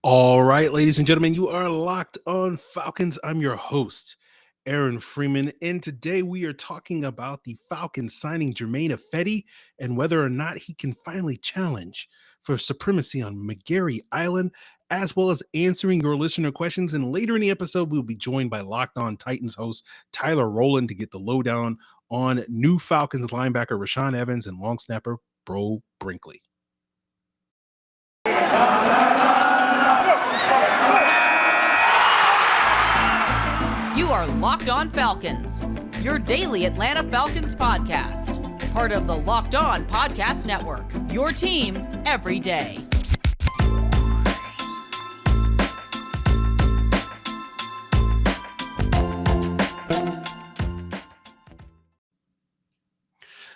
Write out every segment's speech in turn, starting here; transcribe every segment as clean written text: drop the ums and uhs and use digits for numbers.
All right, ladies and gentlemen, you are locked on Falcons. I'm your host, Aaron Freeman, and today we are talking about the Falcons signing Germain Ifedi and whether or not he can finally challenge for supremacy on McGarry Island, as well as answering your listener questions. And later in the episode, we'll be joined by Locked On Titans host Tyler Rowland to get the lowdown on new Falcons linebacker Rashaan Evans and long snapper Beau Brinkley. You are Locked On Falcons, your daily Atlanta Falcons podcast. Part of the Locked On Podcast Network, your team every day.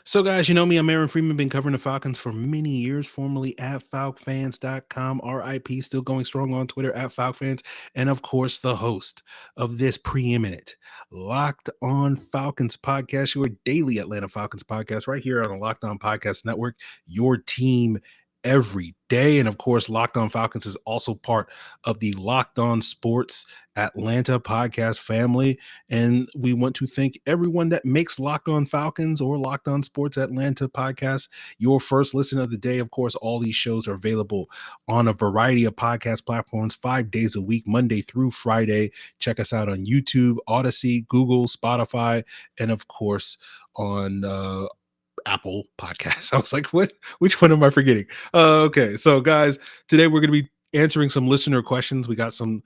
So, guys, you know me, I'm Aaron Freeman, been covering the Falcons for many years, formerly at FalcFans.com, RIP, still going strong on Twitter at FalcFans, and of course, the host of this preeminent Locked On Falcons podcast, your daily Atlanta Falcons podcast, right here on the Locked On Podcast Network, your team every day. And of course, Locked On Falcons is also part of the Locked On Sports Atlanta podcast family. And we want to thank everyone that makes Locked On Falcons or Locked On Sports Atlanta podcast your first listen of the day. Of course, all these shows are available on a variety of podcast platforms 5 days a week, Monday through Friday. Check us out on YouTube, Odyssey, Google, Spotify, and of course on Apple Podcasts. I was like, what? Which one am I forgetting? Okay, so guys, today we're going to be answering some listener questions. We got some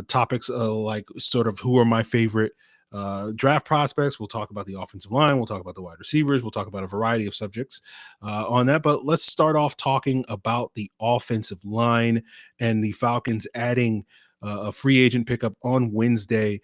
topics like sort of who are my favorite draft prospects. We'll talk about the offensive line. We'll talk about the wide receivers. We'll talk about a variety of subjects on that. But let's start off talking about the offensive line and the Falcons adding a free agent pickup on Wednesday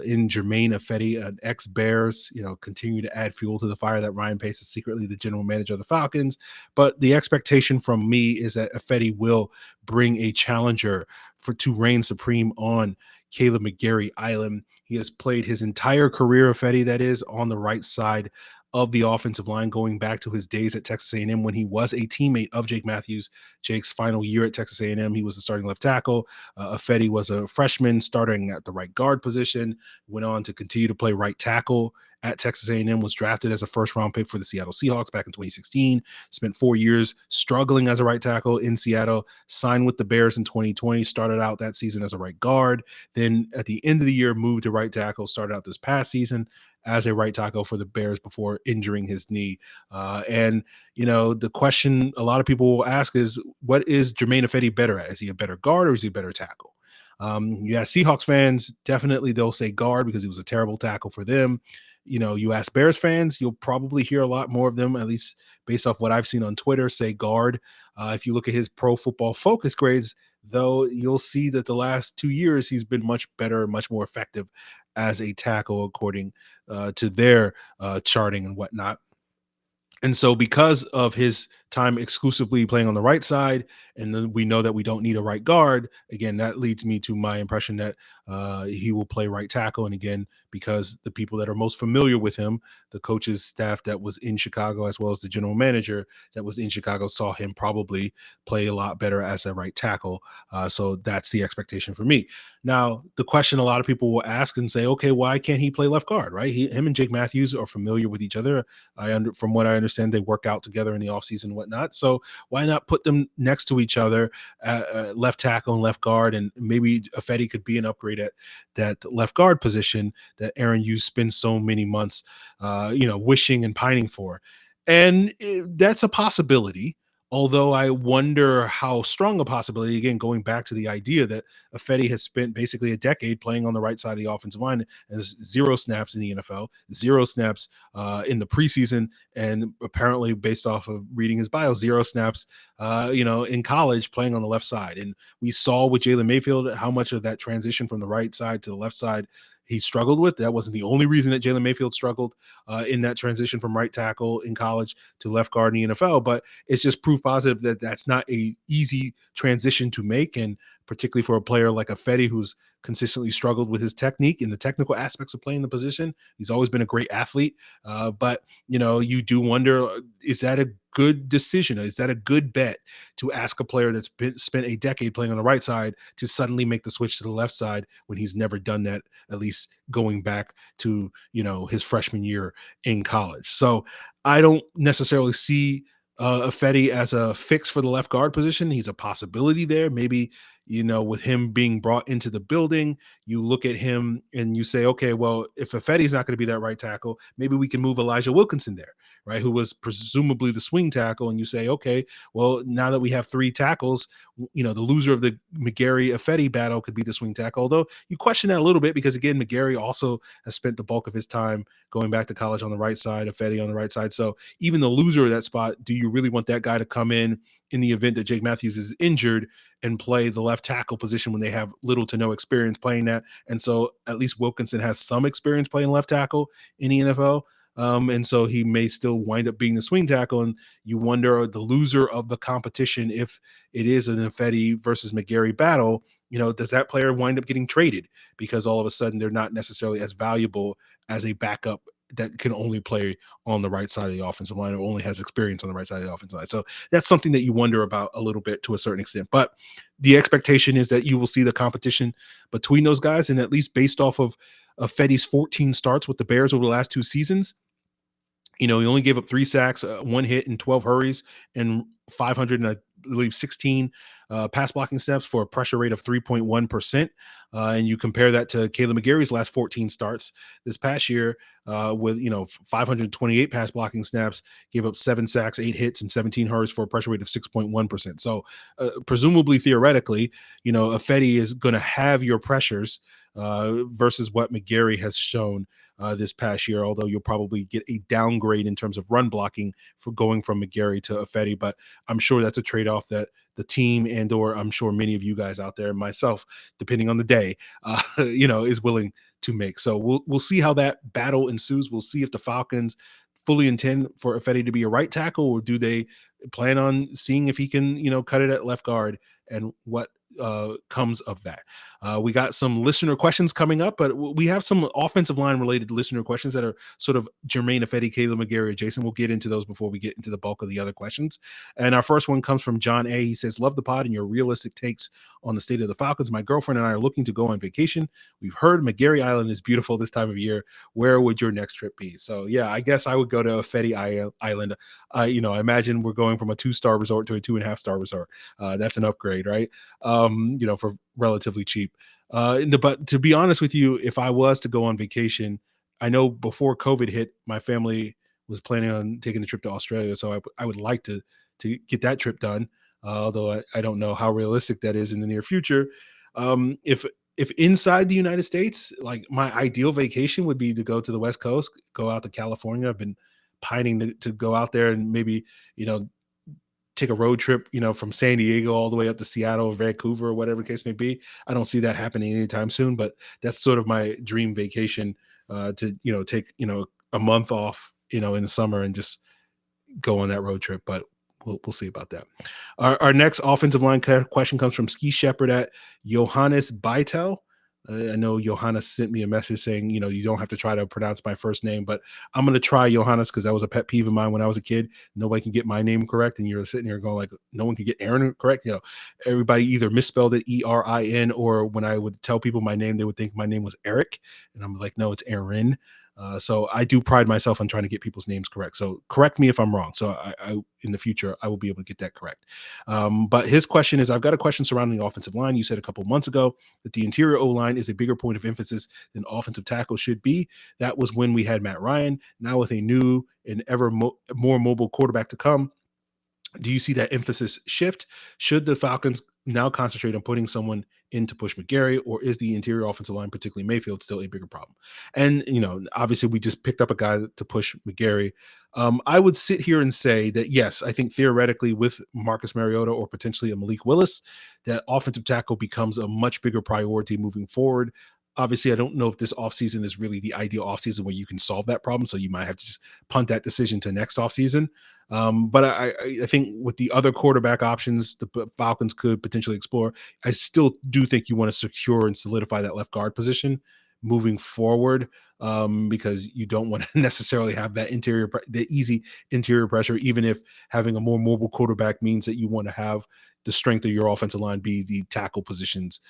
in Germain Ifedi, an ex-Bears, continue to add fuel to the fire that Ryan Pace is secretly the general manager of the Falcons. But the expectation from me is that Ifedi will bring a challenger to reign supreme on Caleb McGarry Island. He has played his entire career, Ifedi, that is, on the right side of the offensive line, going back to his days at Texas A&M when he was a teammate of Jake Matthews. Jake's final year at Texas A&M, he was the starting left tackle. Ifedi was a freshman starting at the right guard position, went on to continue to play right tackle at Texas A&M, was drafted as a first-round pick for the Seattle Seahawks back in 2016, spent 4 years struggling as a right tackle in Seattle, signed with the Bears in 2020, started out that season as a right guard, then at the end of the year moved to right tackle, started out this past season as a right tackle for the Bears before injuring his knee. The question a lot of people will ask is, what is Germain Ifedi better at? Is he a better guard or is he a better tackle? Seahawks fans, definitely they'll say guard because he was a terrible tackle for them. You ask Bears fans, you'll probably hear a lot more of them, at least based off what I've seen on Twitter, say guard. If you look at his Pro Football Focus grades, though, you'll see that the last 2 years he's been much better, much more effective as a tackle according to their charting and whatnot. And so because of his time exclusively playing on the right side, and then we know that we don't need a right guard, again, that leads me to my impression that he will play right tackle. And again, because the people that are most familiar with him, the coach's staff that was in Chicago, as well as the general manager that was in Chicago, saw him probably play a lot better as a right tackle. So that's the expectation for me. Now, the question a lot of people will ask and say, okay, why can't he play left guard, right? Him and Jake Matthews are familiar with each other. From what I understand, they work out together in the offseason and whatnot. So why not put them next to each other, left tackle and left guard, and maybe Ifedi could be an upgrade at that left guard position that Aaron, you spend so many months, wishing and pining for. And that's a possibility. Although I wonder how strong a possibility, again, going back to the idea that Ifedi has spent basically a decade playing on the right side of the offensive line, has 0 snaps in the NFL, 0 snaps in the preseason, and apparently, based off of reading his bio, 0 snaps, in college playing on the left side. And we saw with Jalen Mayfield how much of that transition from the right side to the left side he struggled with. That wasn't the only reason that Jalen Mayfield struggled in that transition from right tackle in college to left guard in the NFL, but it's just proof positive that that's not a easy transition to make. And particularly for a player like Ifedi, who's consistently struggled with his technique and the technical aspects of playing the position. He's always been a great athlete, but you do wonder, is that a good decision? Is that a good bet to ask a player that's spent a decade playing on the right side to suddenly make the switch to the left side when he's never done that, at least going back to his freshman year in college? So I don't necessarily see Ifedi as a fix for the left guard position. He's a possibility there. Maybe, with him being brought into the building, you look at him and you say, okay, well, if Ifedi's not going to be that right tackle, maybe we can move Elijah Wilkinson there, right? Who was presumably the swing tackle. And you say, okay, well, now that we have three tackles, the loser of the McGarry-Ifedi battle could be the swing tackle. Although you question that a little bit because, again, McGarry also has spent the bulk of his time going back to college on the right side, Ifedi on the right side. So even the loser of that spot, do you really want that guy to come in the event that Jake Matthews is injured and play the left tackle position when they have little to no experience playing that? And so at least Wilkinson has some experience playing left tackle in the NFL. And so he may still wind up being the swing tackle. And you wonder, the loser of the competition, if it is an Ifedi versus McGarry battle, does that player wind up getting traded because all of a sudden they're not necessarily as valuable as a backup that can only play on the right side of the offensive line or only has experience on the right side of the offensive line? So that's something that you wonder about a little bit to a certain extent. But the expectation is that you will see the competition between those guys. And at least based off of Fetty's 14 starts with the Bears over the last two seasons, he only gave up 3 sacks, 1 hit, and 12 hurries, and 516 pass blocking snaps for a pressure rate of 3.1%. And you compare that to Caleb McGarry's last 14 starts this past year with 528 pass blocking snaps, gave up 7 sacks, 8 hits, and 17 hurries for a pressure rate of 6.1%. So presumably, theoretically, Ifedi is going to have your pressures versus what McGarry has shown this past year, although you'll probably get a downgrade in terms of run blocking for going from McGarry to Ifedi. But I'm sure that's a trade-off that the team and or I'm sure many of you guys out there, myself, depending on the day, is willing to make. So we'll see how that battle ensues. We'll see if the Falcons fully intend for Ifedi to be a right tackle, or do they plan on seeing if he can, cut it at left guard, and what comes of that. We got some listener questions coming up, but we have some offensive line related listener questions that are sort of Germain Ifedi, Caleb McGarry, Jason. We'll get into those before we get into the bulk of the other questions. And our first one comes from John A. He says, love the pod and your realistic takes on the state of the Falcons. My girlfriend and I are looking to go on vacation. We've heard McGarry Island is beautiful this time of year. Where would your next trip be? So yeah, I guess I would go to Ifedi Island. I imagine we're going from a 2-star resort to a 2.5-star resort. That's an upgrade, right? For relatively cheap. But to be honest with you, if I was to go on vacation, I know before COVID hit, my family was planning on taking a trip to Australia. So I would like to get that trip done. Although I don't know how realistic that is in the near future. If inside the United States, like my ideal vacation would be to go to the West Coast, go out to California. I've been pining to go out there and maybe, take a road trip, from San Diego all the way up to Seattle or Vancouver or whatever the case may be. I don't see that happening anytime soon, but that's sort of my dream vacation to, take, a month off, in the summer and just go on that road trip. But we'll see about that. Our next offensive line question comes from Ski Shepherd at Johannes Beitel. I know Johannes sent me a message saying, you don't have to try to pronounce my first name, but I'm going to try Johannes because that was a pet peeve of mine when I was a kid. Nobody can get my name correct. And you're sitting here going like, no one can get Aaron correct. Everybody either misspelled it Erin, or when I would tell people my name, they would think my name was Eric. And I'm like, no, it's Aaron. So I do pride myself on trying to get people's names correct. So correct me if I'm wrong. So I in the future, I will be able to get that correct. But his question is, I've got a question surrounding the offensive line. You said a couple months ago that the interior O-line is a bigger point of emphasis than offensive tackle should be. That was when we had Matt Ryan. Now with a new and ever more mobile quarterback to come, do you see that emphasis shift? Should the Falcons now concentrate on putting someone in to push McGarry, or is the interior offensive line, particularly Mayfield, still a bigger problem? And, obviously we just picked up a guy to push McGarry. I would sit here and say that, yes, I think theoretically with Marcus Mariota or potentially a Malik Willis, that offensive tackle becomes a much bigger priority moving forward. Obviously, I don't know if this offseason is really the ideal offseason where you can solve that problem. So you might have to just punt that decision to next offseason. But I think with the other quarterback options the Falcons could potentially explore, I still do think you want to secure and solidify that left guard position moving forward, because you don't want to necessarily have that the easy interior pressure, even if having a more mobile quarterback means that you want to have the strength of your offensive line be the tackle positions,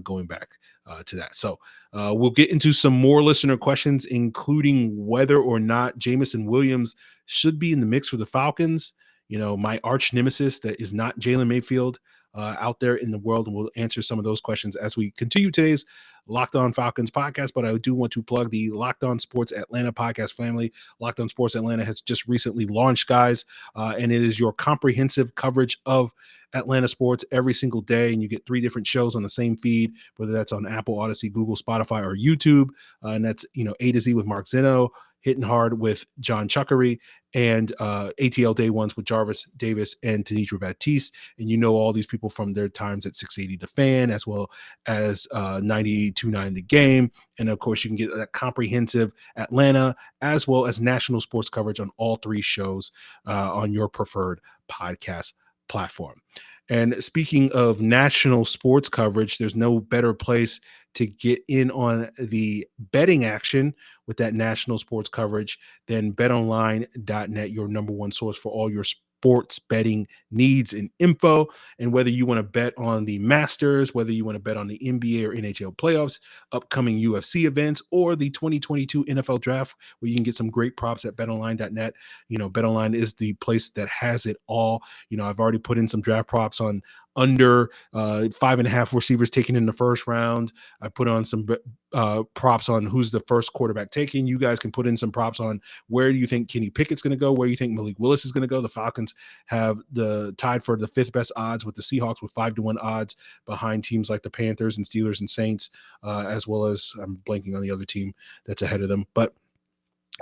going back to that. So we'll get into some more listener questions, including whether or not Jameson Williams should be in the mix for the Falcons. My arch nemesis that is not Jalen Mayfield out there in the world. And we'll answer some of those questions as we continue today's Locked On Falcons podcast. But I do want to plug the Locked On Sports Atlanta podcast family. Locked On Sports Atlanta has just recently launched, guys, and it is your comprehensive coverage of Atlanta sports every single day. And you get 3 different shows on the same feed, whether that's on Apple, Odyssey, Google, Spotify, or YouTube. And that's, A to Z with Mark Zeno, Hitting Hard with John Chuckery, and ATL Day Ones with Jarvis Davis and Tanitra Baptiste. And all these people from their times at 680 The Fan, as well as 98.29 The Game. And of course, you can get that comprehensive Atlanta as well as national sports coverage on all 3 shows on your preferred podcast platform. And speaking of national sports coverage, there's no better place to get in on the betting action with that national sports coverage than betonline.net, your number one source for all your sports betting needs and info. And whether you want to bet on the Masters, whether you want to bet on the NBA or NHL playoffs, upcoming UFC events, or the 2022 NFL draft, where you can get some great props at betonline.net. BetOnline is the place that has it all. I've already put in some draft props on under 5.5 receivers taken in the first round. I put on some props on who's the first quarterback taken. You guys can put in some props on where do you think Kenny Pickett's going to go, where you think Malik Willis is going to go. The Falcons have the tied for the 5th best odds with the Seahawks with 5-1 odds behind teams like the Panthers and Steelers and Saints, as well as I'm blanking on the other team that's ahead of them. But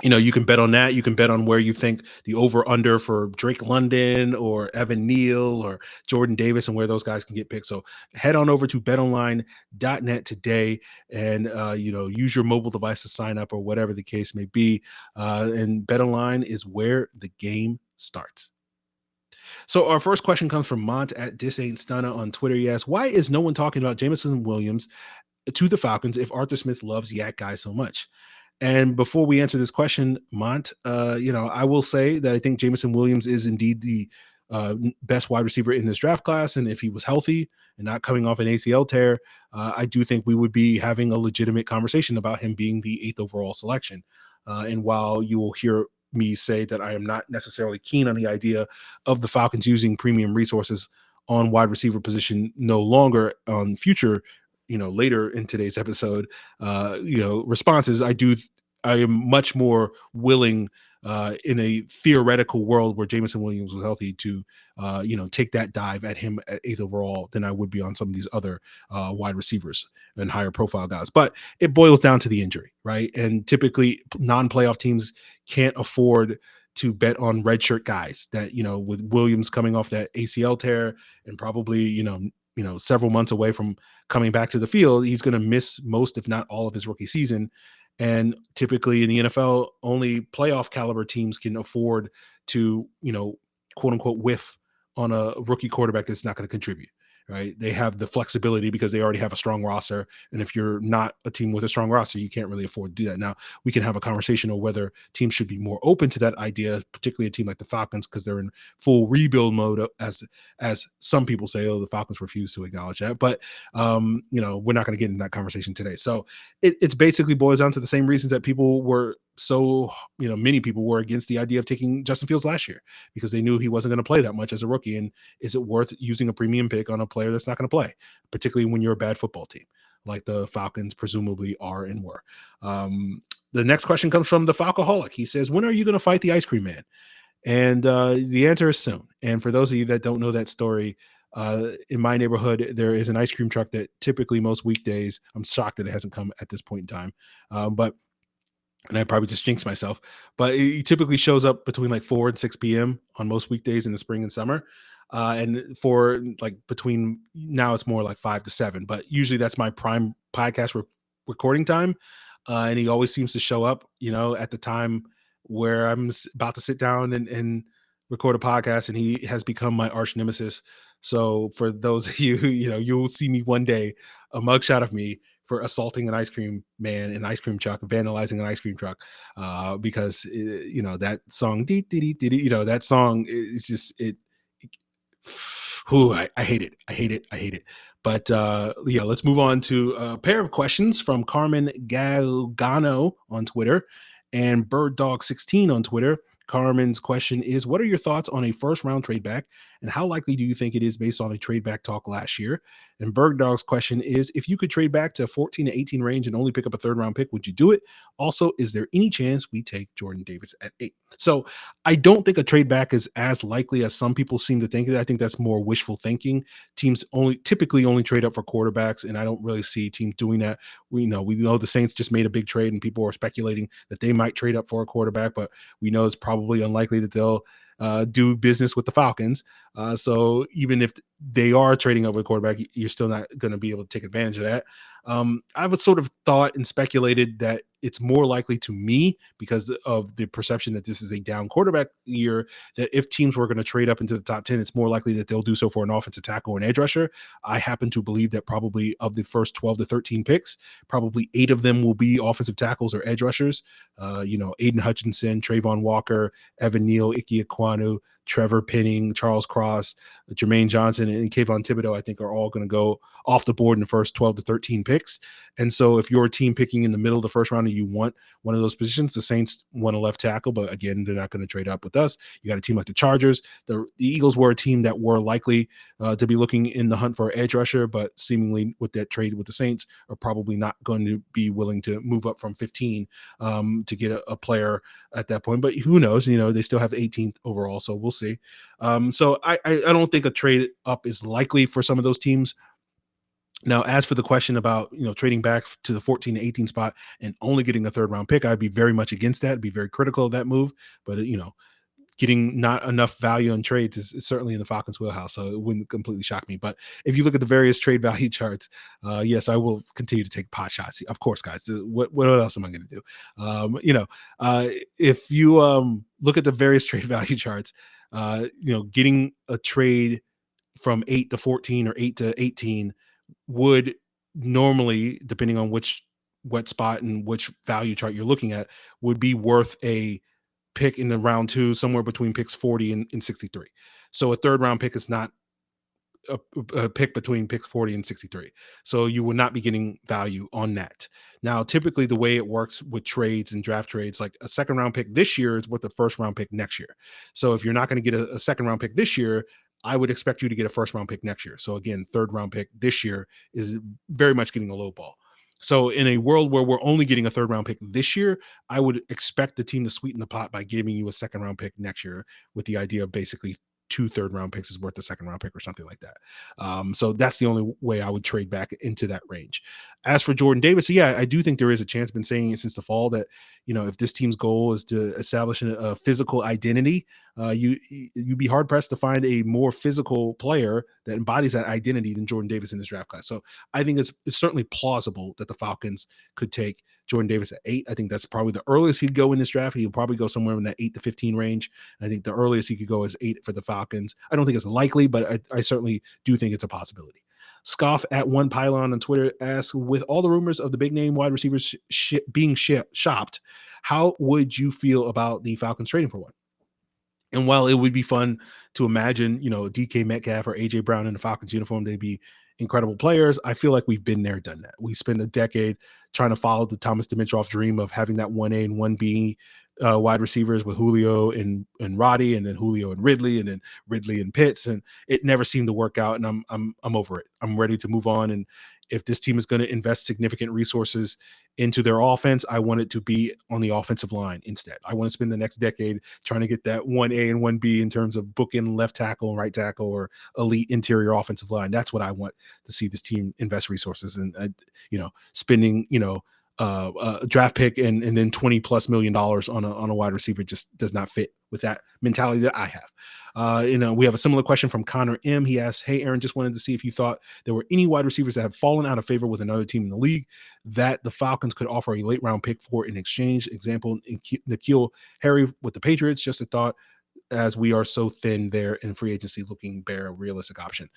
you can bet on that. You can bet on where you think the over-under for Drake London or Evan Neal or Jordan Davis and where those guys can get picked. So head on over to betonline.net today and, use your mobile device to sign up or whatever the case may be. And BetOnline is where the game starts. So our first question comes from Mont at ThisAintStunna on Twitter. He asks, why is no one talking about Jameson Williams to the Falcons if Arthur Smith loves Yak guys so much? And before we answer this question, Mont, I will say that I think Jameson Williams is indeed the best wide receiver in this draft class. And if he was healthy and not coming off an ACL tear, I do think we would be having a legitimate conversation about him being the 8th overall selection. And while you will hear me say that I am not necessarily keen on the idea of the Falcons using premium resources on wide receiver position no longer on future later in today's episode, responses, I am much more willing in a theoretical world where Jameson Williams was healthy to, take that dive at him at 8th overall than I would be on some of these other wide receivers and higher profile guys. But it boils down to the injury, right? And typically non-playoff teams can't afford to bet on redshirt guys that, with Williams coming off that ACL tear and probably, several months away from coming back to the field, he's going to miss most, if not all, of his rookie season. And typically in the NFL, only playoff caliber teams can afford to, quote unquote, whiff on a rookie quarterback that's not going to contribute. Right. They have the flexibility because they already have a strong roster. And if you're not a team with a strong roster, you can't really afford to do that. Now, we can have a conversation on whether teams should be more open to that idea, particularly a team like the Falcons, because they're in full rebuild mode, as some people say. The Falcons refuse to acknowledge that. But, we're not going to get into that conversation today. So it's basically boils down to the same reasons that people were many people were against the idea of taking Justin Fields last year, because they knew he wasn't going to play that much as a rookie. And is it worth using a premium pick on a player that's not going to play, particularly when you're a bad football team like the Falcons presumably are and were? The next question comes from the Falcoholic. He says, when are you going to fight the ice cream man? And the answer is soon. And for those of you that don't know that story, in my neighborhood, there is an ice cream truck that typically most weekdays, I'm shocked that it hasn't come at this point in time, and I probably just jinxed myself, but he typically shows up between like 4 and 6 p.m. on most weekdays in the spring and summer. And for like between now, it's more like 5 to 7, but usually that's my prime podcast recording time. And he always seems to show up, at the time where I'm about to sit down and record a podcast, and he has become my arch nemesis. So for those of you who, you'll see me one day, a mugshot of me for assaulting an ice cream man, an ice cream truck, vandalizing an ice cream truck, because that song, that song is just it. Whew, I hate it. I hate it. I hate it. But yeah, let's move on to a pair of questions from Carmen Galgano on Twitter and BirdDog16 on Twitter. Carmen's question is, what are your thoughts on a first round trade back, and how likely do you think it is based on a trade back talk last year? And Bergdog's question is, if you could trade back to 14 to 18 range and only pick up a third round pick, would you do it? Also, is there any chance we take Jordan Davis at 8? So I don't think a trade back is as likely as some people seem to think. I think that's more wishful thinking. Teams typically only trade up for quarterbacks, and I don't really see teams doing that. We know the Saints just made a big trade, and people are speculating that they might trade up for a quarterback, but we know it's probably unlikely that they'll do business with the Falcons. So even if they are trading up with a quarterback, you're still not going to be able to take advantage of that. I would sort of thought and speculated that it's more likely to me, because of the perception that this is a down quarterback year, that if teams were going to trade up into the top 10, it's more likely that they'll do so for an offensive tackle or an edge rusher. I happen to believe that probably of the first 12 to 13 picks, probably 8 of them will be offensive tackles or edge rushers. Aiden Hutchinson, Trayvon Walker, Evan Neal, Ike Ekwonu, Trevor Penning, Charles Cross, Jermaine Johnson, and Kayvon Thibodeau, I think, are all going to go off the board in the first 12 to 13 picks. And so if you're a team picking in the middle of the first round and you want one of those positions, the Saints want a left tackle, but again, they're not going to trade up with us. You got a team like the Chargers. The Eagles were a team that were likely to be looking in the hunt for an edge rusher, but seemingly with that trade with the Saints are probably not going to be willing to move up from 15 to get a player at that point. But who knows? They still have the 18th overall, so we'll see. So I don't think a trade up is likely for some of those teams. Now, as for the question about, trading back to the 14 to 18 spot and only getting a third round pick, I'd be very much against that. I'd be very critical of that move. But, getting not enough value on trades is certainly in the Falcons' wheelhouse, so it wouldn't completely shock me. But if you look at the various trade value charts, yes, I will continue to take pot shots. Of course, guys. What else am I going to do? If you look at the various trade value charts, getting a trade from 8 to 14 or 8 to 18 would normally, depending on what spot and which value chart you're looking at, would be worth a pick in the round 2, somewhere between picks 40 and 63. So a third round pick is not a pick between picks 40 and 63. So you will not be getting value on that. Now, typically the way it works with trades and draft trades, like a second round pick this year is worth a first round pick next year. So if you're not going to get a second round pick this year, I would expect you to get a first round pick next year. So again, third round pick this year is very much getting a low ball. So in a world where we're only getting a third round pick this year, I would expect the team to sweeten the pot by giving you a second round pick next year, with the idea of basically 2 third round picks is worth a second round pick or something like that. So that's the only way I would trade back into that range. As for Jordan Davis, yeah, I do think there is a chance. I've been saying it since the fall that, if this team's goal is to establish a physical identity, you'd be hard pressed to find a more physical player that embodies that identity than Jordan Davis in this draft class. So I think it's certainly plausible that the Falcons could take Jordan Davis at 8. I think that's probably the earliest he'd go in this draft. He'll probably go somewhere in that 8 to 15 range. I think the earliest he could go is 8 for the Falcons. I don't think it's likely, but I certainly do think it's a possibility. Scoff at One Pylon on Twitter asks, with all the rumors of the big name wide receivers being shopped, how would you feel about the Falcons trading for one? And while it would be fun to imagine, DK Metcalf or AJ Brown in the Falcons uniform, they'd be incredible players. I feel like we've been there, done that. We spent a decade trying to follow the Thomas Dimitroff dream of having that 1A and 1B wide receivers with Julio and Roddy, and then Julio and Ridley, and then Ridley and Pitts, and it never seemed to work out. And I'm over it. I'm ready to move on. And if this team is going to invest significant resources into their offense, I want it to be on the offensive line instead. I want to spend the next decade trying to get that 1A and 1B in terms of bookend left tackle and right tackle or elite interior offensive line. That's what I want to see this team invest resources in, spending, a draft pick and then $20+ million on a wide receiver just does not fit with that mentality that I have. We have a similar question from Connor M. He asks, hey, Aaron, just wanted to see if you thought there were any wide receivers that have fallen out of favor with another team in the league that the Falcons could offer a late round pick for in exchange. Example, N'Keal Harry with the Patriots. Just a thought. as we are so thin there in free agency, looking bare a realistic option.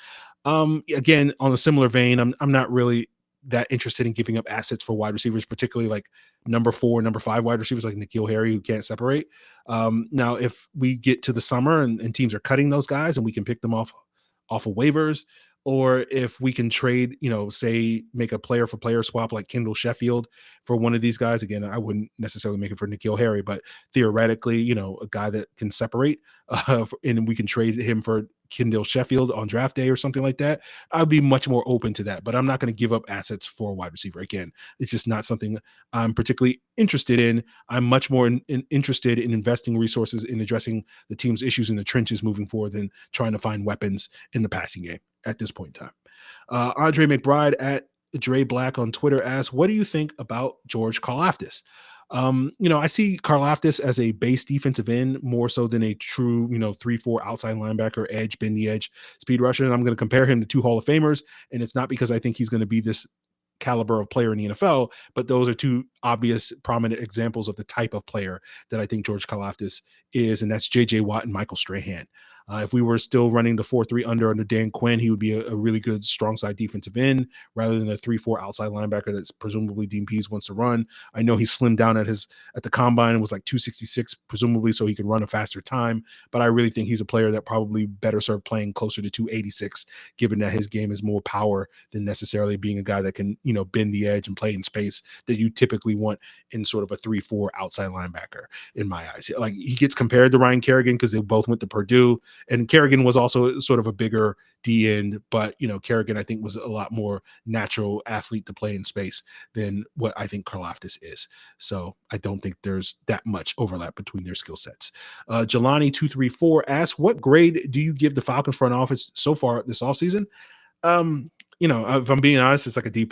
Again, on a similar vein, I'm not really that interested in giving up assets for wide receivers, particularly like number 4, number 5 wide receivers like N'Keal Harry, who can't separate. Now, if we get to the summer and teams are cutting those guys and we can pick them off of waivers, or if we can trade, say make a player for player swap like Kendall Sheffield for one of these guys. Again, I wouldn't necessarily make it for N'Keal Harry, but theoretically, a guy that can separate, and we can trade him for Kendall Sheffield on draft day or something like that. I'd be much more open to that, but I'm not going to give up assets for a wide receiver. Again, it's just not something I'm particularly interested in. I'm much more interested in investing resources in addressing the team's issues in the trenches moving forward than trying to find weapons in the passing game at this point in time. Andre McBride at Dre Black on Twitter asks, what do you think about George Karlaftis? I see Karlaftis as a base defensive end more so than a true, 3-4 outside linebacker, edge, bend the edge, speed rusher. And I'm going to compare him to 2 Hall of Famers. And it's not because I think he's going to be this caliber of player in the NFL, but those are 2 obvious, prominent examples of the type of player that I think George Karlaftis is, and that's J.J. Watt and Michael Strahan. If we were still running the 4-3 under Dan Quinn, he would be a really good strong side defensive end rather than a 3-4 outside linebacker that's presumably Dean Pease wants to run. I know he slimmed down at the combine and was like 266 presumably so he can run a faster time, but I really think he's a player that probably better served playing closer to 286, given that his game is more power than necessarily being a guy that can, bend the edge and play in space that you typically want in sort of a 3-4 outside linebacker in my eyes. Like, he gets compared to Ryan Kerrigan because they both went to Purdue. And Kerrigan was also sort of a bigger D end, but Kerrigan I think was a lot more natural athlete to play in space than what I think Karlaftis is. So I don't think there's that much overlap between their skill sets. Jelani234 asks, what grade do you give the Falcons front office so far this offseason? If I'm being honest, it's like a D+.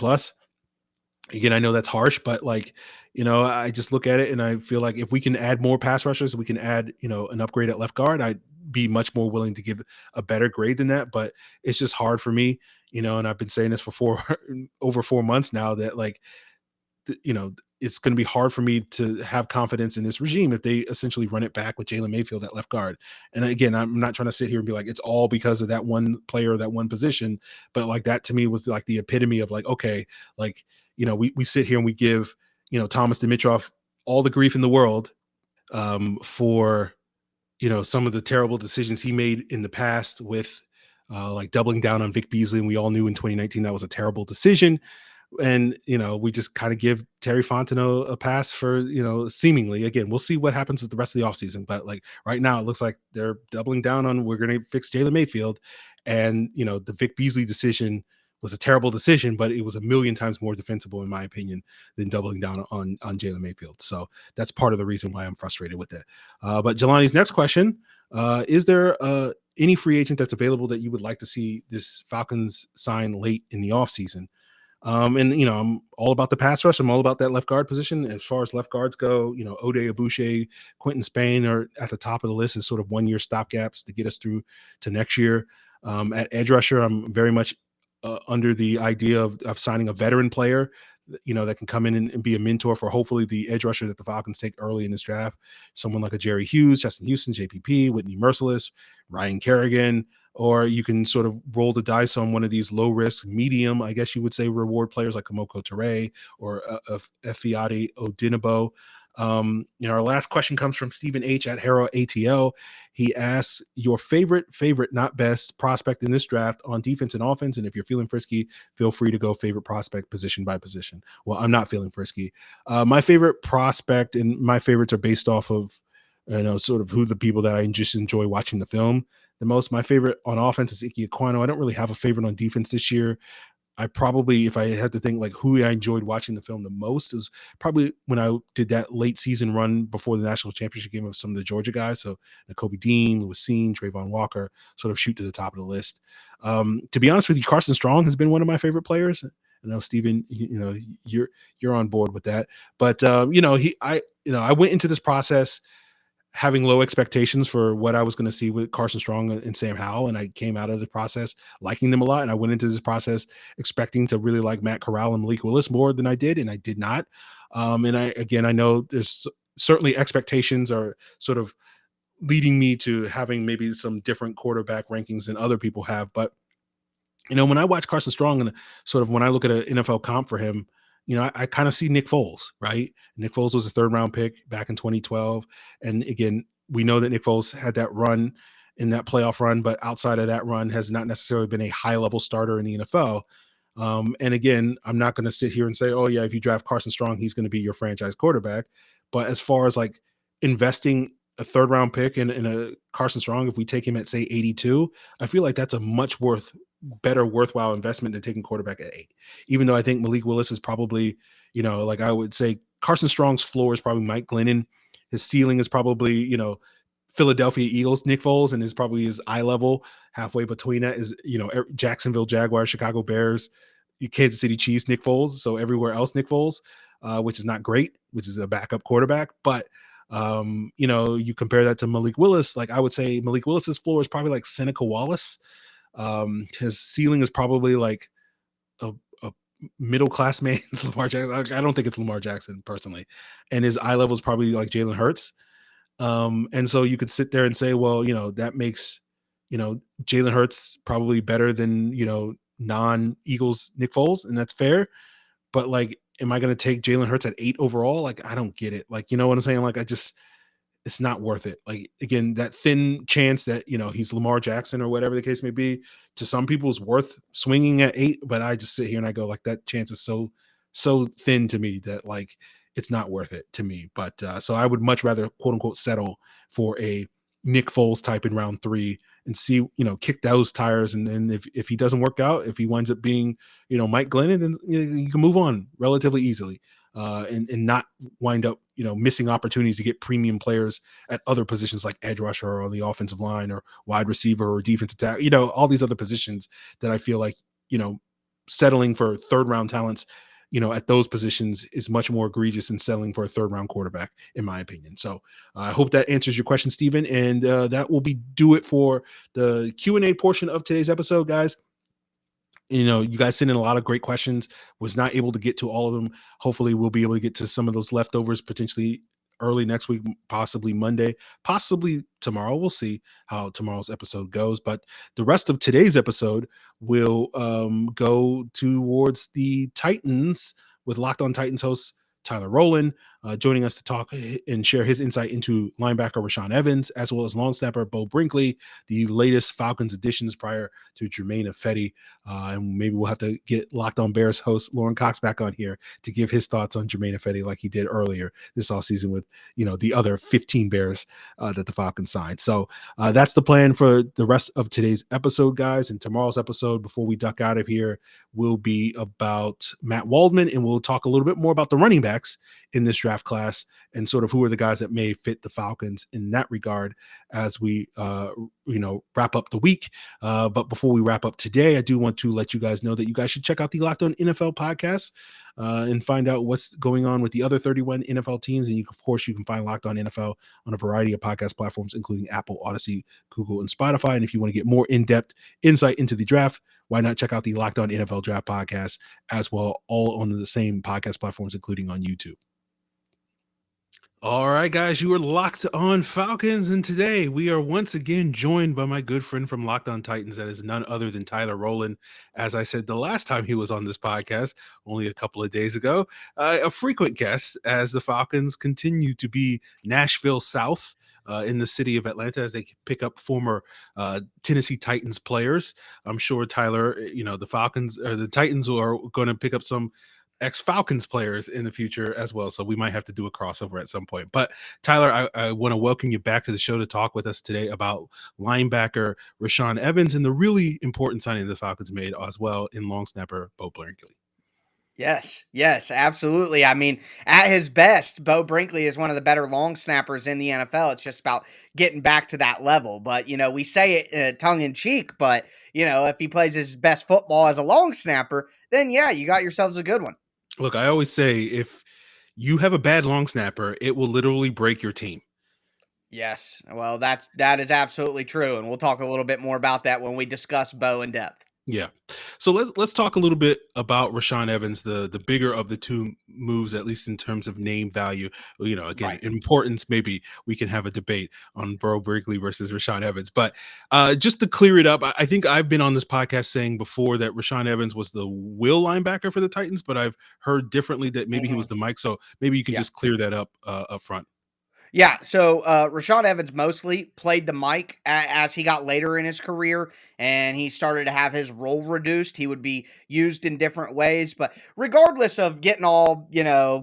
Again, I know that's harsh, but I just look at it and I feel like if we can add more pass rushers, we can add, an upgrade at left guard, I'd be much more willing to give a better grade than that. But it's just hard for me, and I've been saying this for over 4 months now that it's going to be hard for me to have confidence in this regime if they essentially run it back with Jalen Mayfield at left guard. And again, I'm not trying to sit here and be like, it's all because of that one player, that one position. But that to me was like the epitome of okay, we sit here and we give, Thomas Dimitroff all the grief in the world for, some of the terrible decisions he made in the past with doubling down on Vic Beasley. And we all knew in 2019 that was a terrible decision. And, we just kind of give Terry Fontenot a pass for, seemingly, again, we'll see what happens with the rest of the offseason. But right now it looks like they're doubling down on, we're going to fix Jalen Mayfield. And, the Vic Beasley decision was a terrible decision, but it was a million times more defensible, in my opinion, than doubling down on Jalen Mayfield. So that's part of the reason why I'm frustrated with that. But Jelani's next question, is there any free agent that's available that you would like to see this Falcons sign late in the offseason? I'm all about the pass rush. I'm all about that left guard position. As far as left guards go, Ode Abuche, Quentin Spain are at the top of the list as sort of 1-year stopgaps to get us through to next year. At edge rusher, I'm very much under the idea of signing a veteran player, that can come in and be a mentor for hopefully the edge rusher that the Falcons take early in this draft. Someone like a Jerry Hughes, Justin Houston, JPP, Whitney Merciless, Ryan Kerrigan, or you can sort of roll the dice on one of these low risk, medium, I guess you would say, reward players like Kamoko Toure or Efiati Odinabo. Our last question comes from Stephen H at Hero ATL. He asks your favorite, not best prospect in this draft on defense and offense. And if you're feeling frisky, feel free to go favorite prospect position by position. Well, I'm not feeling frisky. My favorite prospect, and my favorites are based off of, sort of who the people that I just enjoy watching the film the most. My favorite on offense is Ike Ekwonu. I don't really have a favorite on defense this year. I probably, if I had to think who I enjoyed watching the film the most, is probably when I did that late season run before the national championship game of some of the Georgia guys. So Nakobe Dean, Lewis Seen, Trayvon Walker sort of shoot to the top of the list. To be honest with you, Carson Strong has been one of my favorite players. I know, Steven, you're on board with that, but I went into this process having low expectations for what I was going to see with Carson Strong and Sam Howell. And I came out of the process liking them a lot. And I went into this process expecting to really like Matt Corral and Malik Willis more than I did. And I did not. And I know there's certainly expectations are sort of leading me to having maybe some different quarterback rankings than other people have. But when I watch Carson Strong and sort of when I look at an NFL comp for him, I kind of see Nick Foles, right? Nick Foles was a third round pick back in 2012. And again, we know that Nick Foles had that run in that playoff run, but outside of that run has not necessarily been a high level starter in the NFL. And again, I'm not going to sit here and say, oh, yeah, if you draft Carson Strong, he's going to be your franchise quarterback. But as far as like investing a third round pick in a Carson Strong, if we take him at, say, 82, I feel like that's a much better worthwhile investment than taking quarterback at 8. Even though I think Malik Willis is probably, like I would say Carson Strong's floor is probably Mike Glennon. His ceiling is probably, Philadelphia Eagles, Nick Foles, and is probably his eye level. Halfway between that is, Jacksonville Jaguars, Chicago Bears, Kansas City Chiefs, Nick Foles. So everywhere else, Nick Foles, which is not great, which is a backup quarterback. But, you compare that to Malik Willis. Like I would say Malik Willis's floor is probably like Seneca Wallace. His ceiling is probably like a middle class man's Lamar Jackson. I don't think it's Lamar Jackson personally. And his eye level is probably like Jalen Hurts. And so you could sit there and say, well, that makes, Jalen Hurts probably better than, non-Eagles Nick Foles, and that's fair. But like, am I going to take Jalen Hurts at 8 overall? Like, I don't get it. Like, you know what I'm saying? Like, it's not worth it. Like, again, that thin chance that, he's Lamar Jackson or whatever the case may be, to some people is worth swinging at 8. But I just sit here and I go, like, that chance is so thin to me that like, it's not worth it to me. But so I would much rather quote unquote settle for a Nick Foles type in round 3 and see, kick those tires. And then if he doesn't work out, if he winds up being, Mike Glennon, then you can move on relatively easily. And not wind up, missing opportunities to get premium players at other positions like edge rusher or on the offensive line or wide receiver or defensive tackle, all these other positions that I feel like, settling for third round talents, at those positions is much more egregious than settling for a third round quarterback, in my opinion. So I hope that answers your question, Stephen. And that will do it for the Q&A portion of today's episode, guys. You guys sent in a lot of great questions. Was not able to get to all of them. Hopefully we'll be able to get to some of those leftovers potentially early next week, possibly Monday, possibly tomorrow. We'll see how tomorrow's episode goes. But the rest of today's episode will go towards the Titans with Locked On Titans host Tyler Rowland, joining us to talk and share his insight into linebacker Rashaan Evans, as well as long snapper Beau Brinkley, the latest Falcons additions prior to Germain Ifedi. And maybe we'll have to get Locked On Bears host Lauren Cox back on here to give his thoughts on Germain Ifedi like he did earlier this offseason with, the other 15 Bears that the Falcons signed. So that's the plan for the rest of today's episode, guys. And tomorrow's episode, before we duck out of here, will be about Matt Waldman, and we'll talk a little bit more about the running backs in this draft class and sort of who are the guys that may fit the Falcons in that regard as we wrap up the week. But before we wrap up today, I do want to let you guys know that you guys should check out the Locked On NFL podcast and find out what's going on with the other 31 NFL teams. And of course, you can find Locked On NFL on a variety of podcast platforms, including Apple, Odyssey, Google, and Spotify. And if you want to get more in-depth insight into the draft, why not check out the Locked On NFL Draft podcast as well, all on the same podcast platforms, including on YouTube. All right, guys, you are Locked On Falcons, and today we are once again joined by my good friend from Locked On Titans, that is none other than Tyler Rowland. As I said the last time he was on this podcast, only a couple of days ago, a frequent guest as the Falcons continue to be Nashville South in the city of Atlanta as they pick up former Tennessee Titans players. I'm sure, Tyler, the Falcons or the Titans are going to pick up some ex-Falcons players in the future as well. So we might have to do a crossover at some point. But Tyler, I want to welcome you back to the show to talk with us today about linebacker Rashaan Evans and the really important signing the Falcons made as well in long snapper Beau Brinkley. Yes, absolutely. I mean, at his best, Beau Brinkley is one of the better long snappers in the NFL. It's just about getting back to that level. But, we say it tongue in cheek, but, if he plays his best football as a long snapper, then yeah, you got yourselves a good one. Look, I always say if you have a bad long snapper, it will literally break your team. Yes. Well, that is absolutely true. And we'll talk a little bit more about that when we discuss Beau in depth. Yeah. So let's talk a little bit about Rashaan Evans, the bigger of the two moves, at least in terms of name value. Again, Right. importance, maybe we can have a debate on Beau Brinkley versus Rashaan Evans. But just to clear it up, I think I've been on this podcast saying before that Rashaan Evans was the will linebacker for the Titans, but I've heard differently that maybe he Hmm. was the Mike. So maybe you can Yeah. just clear that up front. Yeah, so Rashaan Evans mostly played the mic as he got later in his career and he started to have his role reduced. He would be used in different ways, but regardless of getting all,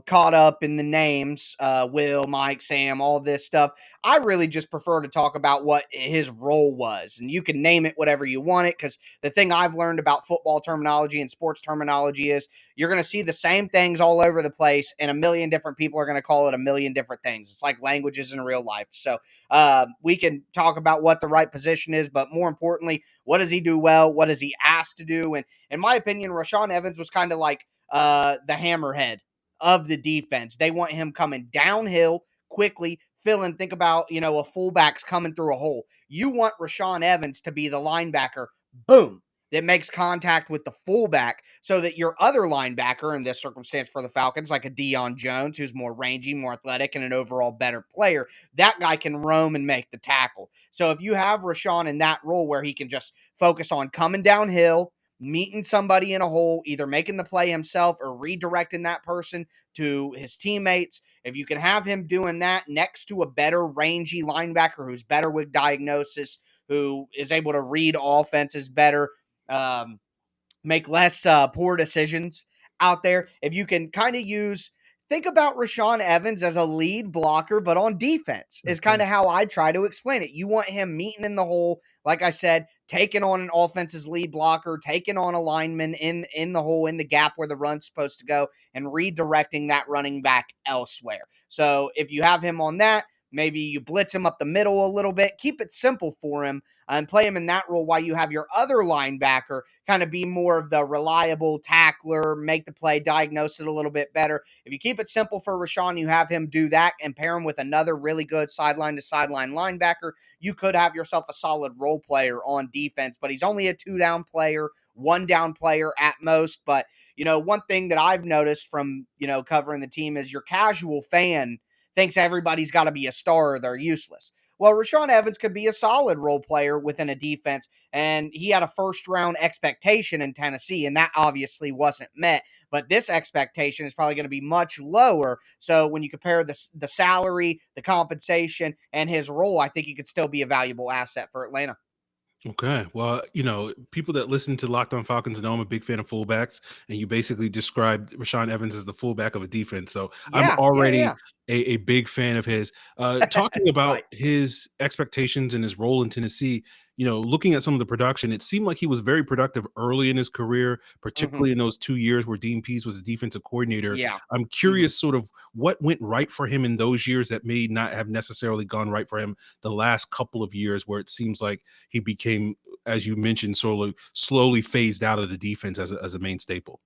caught up in the names, Will, Mike, Sam, all this stuff, I really just prefer to talk about what his role was. And you can name it whatever you want it, because the thing I've learned about football terminology and sports terminology is you're going to see the same things all over the place, and a million different people are going to call it a million different things. It's like languages in real life. So we can talk about what the right position is, but more importantly, what does he do well? What is he asked to do? And in my opinion, Rashaan Evans was kind of like the hammerhead of the defense. They want him coming downhill quickly, filling. Think about, a fullback's coming through a hole. You want Rashaan Evans to be the linebacker. Boom, that makes contact with the fullback so that your other linebacker, in this circumstance for the Falcons, like a Deion Jones, who's more rangy, more athletic, and an overall better player, that guy can roam and make the tackle. So if you have Rashaan in that role where he can just focus on coming downhill, meeting somebody in a hole, either making the play himself or redirecting that person to his teammates, if you can have him doing that next to a better rangy linebacker who's better with diagnosis, who is able to read offenses better, um, make less poor decisions out there. If you can kind of think about Rashaan Evans as a lead blocker, but on defense is kind Okay. of how I try to explain it. You want him meeting in the hole, like I said, taking on an offense's lead blocker, taking on a lineman in the hole, in the gap where the run's supposed to go, and redirecting that running back elsewhere. So if you have him on that, maybe you blitz him up the middle a little bit, keep it simple for him, and play him in that role while you have your other linebacker kind of be more of the reliable tackler, make the play, diagnose it a little bit better. If you keep it simple for Rashaan, you have him do that and pair him with another really good sideline to sideline linebacker, you could have yourself a solid role player on defense, but he's only a 2-down player, 1-down player at most. But, one thing that I've noticed from, covering the team is your casual fan thinks everybody's got to be a star or they're useless. Well, Rashaan Evans could be a solid role player within a defense, and he had a first-round expectation in Tennessee, and that obviously wasn't met. But this expectation is probably going to be much lower. So when you compare the salary, the compensation, and his role, I think he could still be a valuable asset for Atlanta. Okay. Well, people that listen to Locked On Falcons know I'm a big fan of fullbacks, and you basically described Rashaan Evans as the fullback of a defense. So I'm Yeah, yeah, already yeah. a big fan of his. Talking about Right. his expectations and his role in Tennessee, looking at some of the production, it seemed like he was very productive early in his career, Hmm. particularly in those 2 years where Dean Pease was a defensive coordinator. Yeah. I'm Hmm. curious sort of what went right for him in those years that may not have necessarily gone right for him the last couple of years, where it seems like he became, as you mentioned, sort of slowly phased out of the defense as a main staple.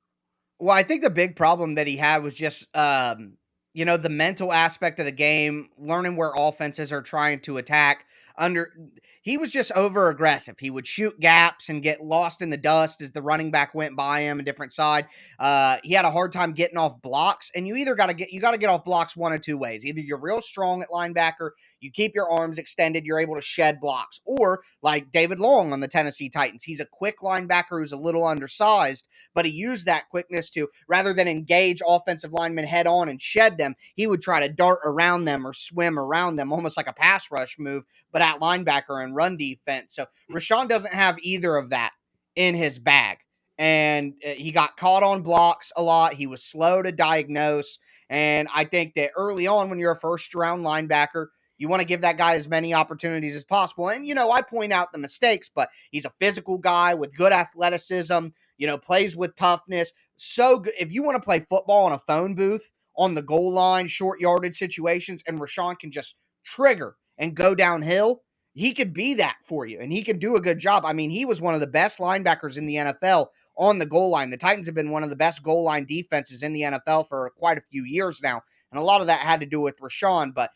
Well, I think the big problem that he had was just, the mental aspect of the game, learning where offenses are trying to attack. Under He was just over aggressive. He would shoot gaps and get lost in the dust as the running back went by him, a different side. He had a hard time getting off blocks, and you got to get off blocks one of two ways. Either you're real strong at linebacker, you keep your arms extended, you're able to shed blocks, or like David Long on the Tennessee Titans, he's a quick linebacker who's a little undersized, but he used that quickness to, rather than engage offensive linemen head on and shed them, he would try to dart around them or swim around them, almost like a pass rush move, but at linebacker and run defense. So Rashaan doesn't have either of that in his bag. And he got caught on blocks a lot. He was slow to diagnose. And I think that early on, when you're a first round linebacker, you want to give that guy as many opportunities as possible. And, I point out the mistakes, but he's a physical guy with good athleticism, plays with toughness. So good. If you want to play football in a phone booth on the goal line, short yardage situations, and Rashaan can just trigger and go downhill, he could be that for you, and he can do a good job. I mean, he was one of the best linebackers in the NFL on the goal line. The Titans have been one of the best goal line defenses in the NFL for quite a few years now, and a lot of that had to do with Rashaan. But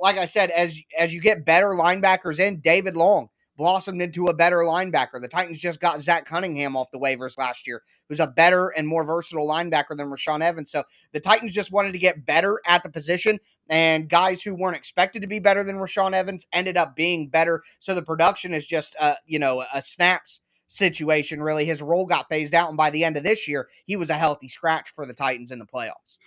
like I said, as you get better linebackers in, David Long blossomed into a better linebacker. The Titans just got Zach Cunningham off the waivers last year, who's a better and more versatile linebacker than Rashaan Evans. So the Titans just wanted to get better at the position, and guys who weren't expected to be better than Rashaan Evans ended up being better. So the production is just, a snaps situation, really. His role got phased out, and by the end of this year, he was a healthy scratch for the Titans in the playoffs.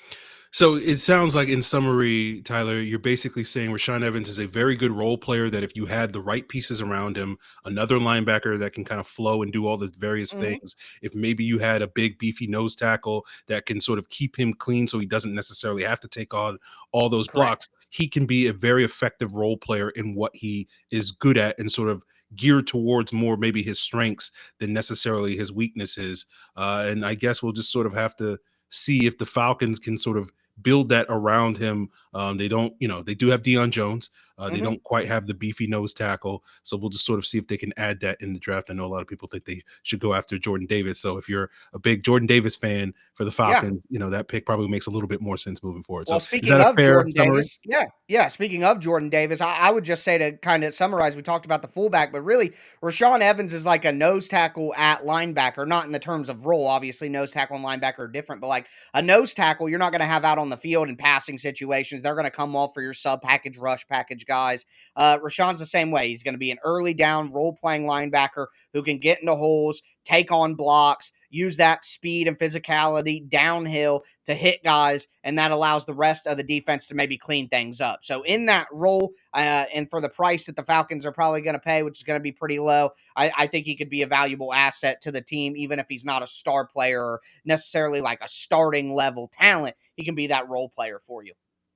So it sounds like, in summary, Tyler, you're basically saying Rashaan Evans is a very good role player that if you had the right pieces around him, another linebacker that can kind of flow and do all the various things, if maybe you had a big, beefy nose tackle that can sort of keep him clean so he doesn't necessarily have to take on all those blocks, Correct. he can be a very effective role player in what he is good at and sort of geared towards more maybe his strengths than necessarily his weaknesses. And I guess we'll just sort of have to see if the Falcons can sort of build that around him. They don't, they do have Deion Jones. They don't quite have the beefy nose tackle. So we'll just sort of see if they can add that in the draft. I know a lot of people think they should go after Jordan Davis. So if you're a big Jordan Davis fan for the Yeah. Falcons, that pick probably makes a little bit more sense moving forward. Well, So is speaking that a of fair Jordan summary? Davis, yeah. Speaking of Jordan Davis, I would just say, to kind of summarize, we talked about the fullback, but really, Rashaan Evans is like a nose tackle at linebacker, not in the terms of role. Obviously, nose tackle and linebacker are different, but like a nose tackle, you're not going to have out on the field in passing situations. They're going to come off for your sub package, rush package guys. Rashawn's the same way. He's going to be an early down role playing linebacker who can get into holes, take on blocks, use that speed and physicality downhill to hit guys, and that allows the rest of the defense to maybe clean things up. So in that role, and for the price that the Falcons are probably going to pay, which is going to be pretty low, I think he could be a valuable asset to the team, even if he's not a star player or necessarily like a starting level talent. He can be that role player for you.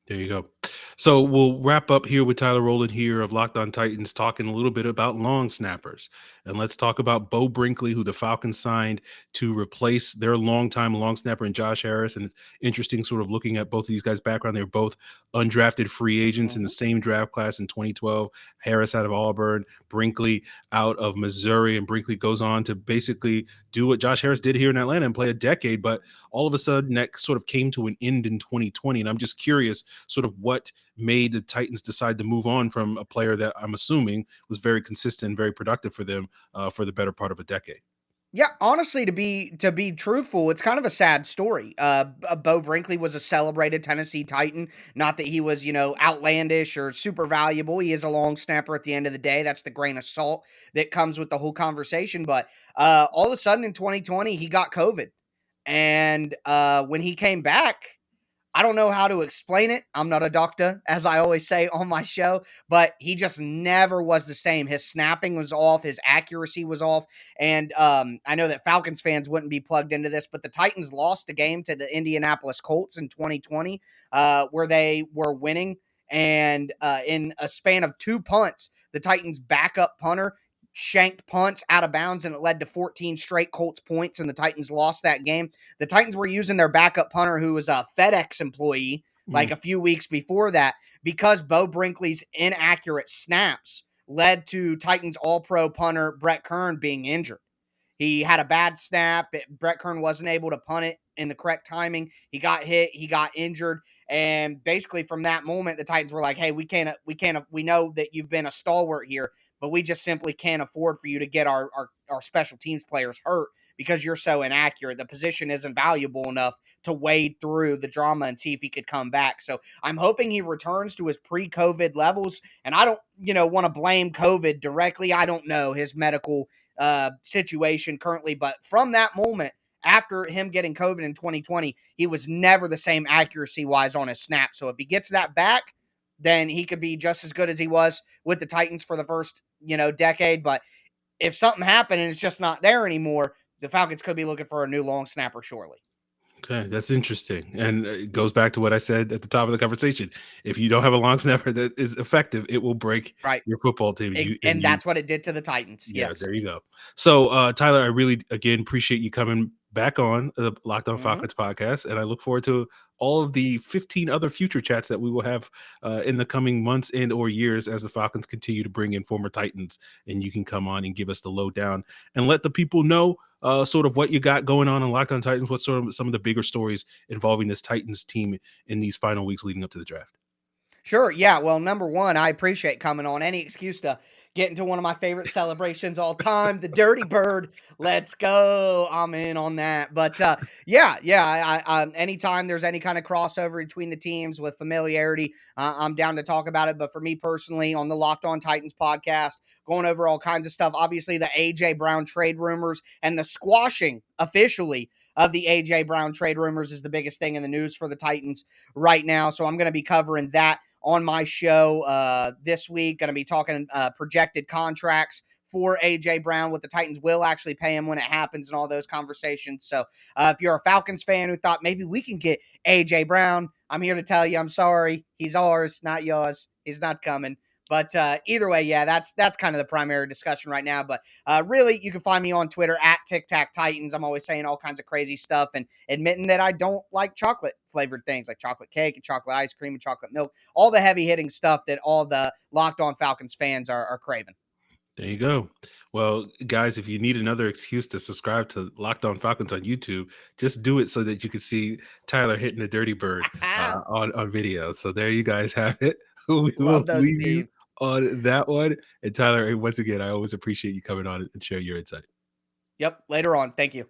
There you go. So we'll wrap up here with Tyler Rowland here of Locked On Titans, talking a little bit about long snappers. And let's talk about Beau Brinkley, who the Falcons signed to replace their longtime long snapper in Josh Harris. And it's interesting sort of looking at both of these guys' background. They were both undrafted free agents in the same draft class in 2012. Harris out of Auburn, Brinkley out of Missouri. And Brinkley goes on to basically do what Josh Harris did here in Atlanta and play a decade. But all of a sudden, that sort of came to an end in 2020. And I'm just curious sort of what made the Titans decide to move on from a player that I'm assuming was very consistent, very productive for them for the better part of a decade. Yeah, honestly, to be truthful, it's kind of a sad story. Beau Brinkley was a celebrated Tennessee Titan. Not that he was, outlandish or super valuable. He is a long snapper at the end of the day. That's the grain of salt that comes with the whole conversation. But all of a sudden in 2020, he got COVID, and when he came back, I don't know how to explain it. I'm not a doctor, as I always say on my show, but he just never was the same. His snapping was off. His accuracy was off. And I know that Falcons fans wouldn't be plugged into this, but the Titans lost a game to the Indianapolis Colts in 2020 where they were winning. And in a span of 2 punts, the Titans' backup punter shanked punts out of bounds, and it led to 14 straight Colts points, and the Titans lost that game. The Titans were using their backup punter, who was a FedEx employee, like a few weeks before that, because Beau Brinkley's inaccurate snaps led to Titans all-pro punter Brett Kern being injured. He had a bad snap. Brett Kern wasn't able to punt it in the correct timing. He got hit. He got injured. And basically from that moment, the Titans were like, hey, we know that you've been a stalwart here, but we just simply can't afford for you to get our special teams players hurt because you're so inaccurate. The position isn't valuable enough to wade through the drama and see if he could come back. So I'm hoping he returns to his pre-COVID levels. And I don't, want to blame COVID directly. I don't know his medical situation currently, but from that moment, after him getting COVID in 2020, he was never the same accuracy-wise on his snap. So if he gets that back, then he could be just as good as he was with the Titans for the first, decade. But if something happened and it's just not there anymore, the Falcons could be looking for a new long snapper shortly. Okay, that's interesting. And it goes back to what I said at the top of the conversation. If you don't have a long snapper that is effective, it will break Right. your football team. And that's what it did to the Titans. Yeah, Yes. there you go. So, Tyler, I really, again, appreciate you coming back on the Locked On Falcons podcast, and I look forward to all of the 15 other future chats that we will have in the coming months and or years as the Falcons continue to bring in former Titans, and you can come on and give us the lowdown and let the people know sort of what you got going on in Locked On Titans, what sort of some of the bigger stories involving this Titans team in these final weeks leading up to the draft. Sure. Yeah. Well, number one, I appreciate coming on. Any excuse to get into one of my favorite celebrations all time, the Dirty Bird. Let's go. I'm in on that. But anytime there's any kind of crossover between the teams with familiarity, I'm down to talk about it. But for me personally, on the Locked On Titans podcast, going over all kinds of stuff. Obviously, the A.J. Brown trade rumors and the squashing officially of the A.J. Brown trade rumors is the biggest thing in the news for the Titans right now. So I'm going to be covering that on my show this week. Going to be talking projected contracts for A.J. Brown, what the Titans will actually pay him when it happens, and all those conversations. So if you're a Falcons fan who thought maybe we can get A.J. Brown, I'm here to tell you I'm sorry. He's ours, not yours. He's not coming. But either way, yeah, that's kind of the primary discussion right now. But really, you can find me on Twitter at TicTacTitans. I'm always saying all kinds of crazy stuff and admitting that I don't like chocolate-flavored things like chocolate cake and chocolate ice cream and chocolate milk, all the heavy-hitting stuff that all the Locked On Falcons fans are craving. There you go. Well, guys, if you need another excuse to subscribe to Locked On Falcons on YouTube, just do it so that you can see Tyler hitting the Dirty Bird on video. So there you guys have it. We will Love those, leave you Steve. on that one. And Tyler, once again, I always appreciate you coming on and sharing your insight. Yep, later on. Thank you.